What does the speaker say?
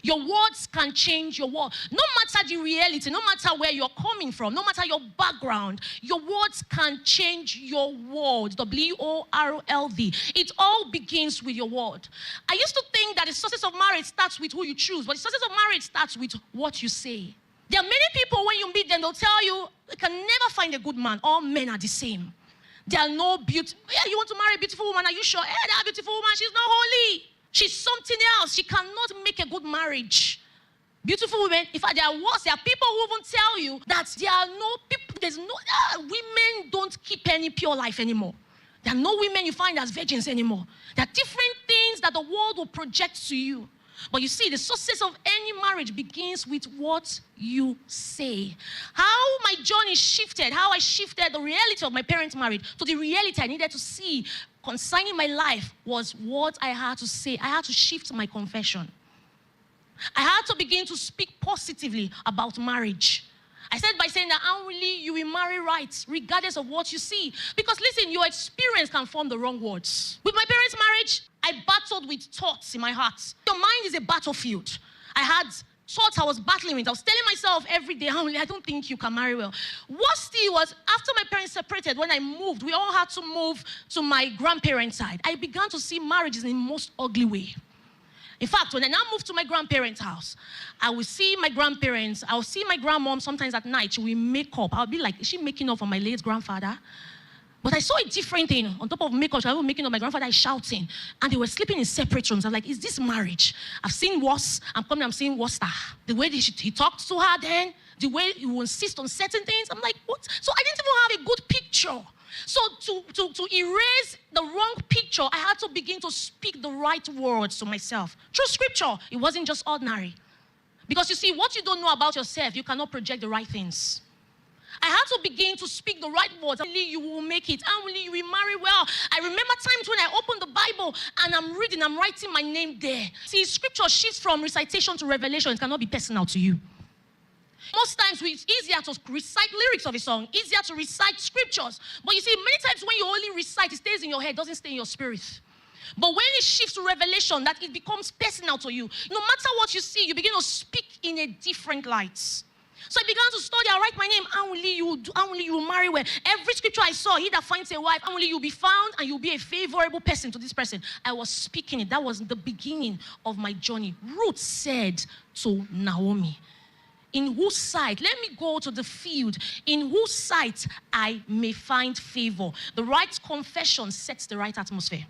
Your words can change your world. No matter the reality, no matter where you're coming from, no matter your background, your words can change your world. W-O-R-L-D. It all begins with your word. I used to think that the success of marriage starts with who you choose, but the success of marriage starts with what you say. There are many people, when you meet them, they'll tell you, you can never find a good man. All men are the same. There are no beauty. Yeah, you want to marry a beautiful woman? Are you sure? That beautiful woman, she's not holy. She's something else. She cannot make a good marriage. Beautiful women, in fact, there are people who even tell you that there are no people, women don't keep any pure life anymore. There are no women you find as virgins anymore. There are different things that the world will project to you. But you see, the success of any marriage begins with what you say. How my journey shifted, how I shifted the reality of my parents' marriage to the reality I needed to see concerning my life was what I had to say. I had to shift my confession. I had to begin to speak positively about marriage. I said by saying that, outwardly, you will marry right, regardless of what you see. Because listen, your experience can form the wrong words. With my parents' marriage, I battled with thoughts in my heart. Your mind is a battlefield. I had thoughts I was battling with. I was telling myself every day, I don't think you can marry well. What still was, after my parents separated, when I moved, we all had to move to my grandparents' side. I began to see marriages in the most ugly way. In fact, when I now moved to my grandparents' house, I will see my grandparents, I will see my grandmom sometimes at night. She will make up. I'll be like, is she making up for my late grandfather? But I saw a different thing. On top of makeup, she was making up. My grandfather is shouting. And they were sleeping in separate rooms. I'm like, is this marriage? I've seen worse. I'm seeing worse. The way he talked to her then, the way he will insist on certain things. I'm like, what? So I didn't even have a good picture. So to erase the wrong picture, I had to begin to speak the right words to myself. Through scripture, it wasn't just ordinary. Because you see, what you don't know about yourself, you cannot project the right things. I had to begin to speak the right words. Only you will make it. Only you will marry well. I remember times when I opened the Bible and I'm writing my name there. See, scripture shifts from recitation to revelation. It cannot be personal to you. Most times it's easier to recite lyrics of a song, easier to recite scriptures. But you see, many times when you only recite, it stays in your head, doesn't stay in your spirit. But when it shifts to revelation, that it becomes personal to you. No matter what you see, you begin to speak in a different light. So I began to study. I write my name. Only you will marry well. Every scripture I saw, he that finds a wife, only you'll be found and you'll be a favorable person to this person. I was speaking it. That was the beginning of my journey. Ruth said to Naomi, in whose sight, let me go to the field, in whose sight I may find favor. The right confession sets the right atmosphere.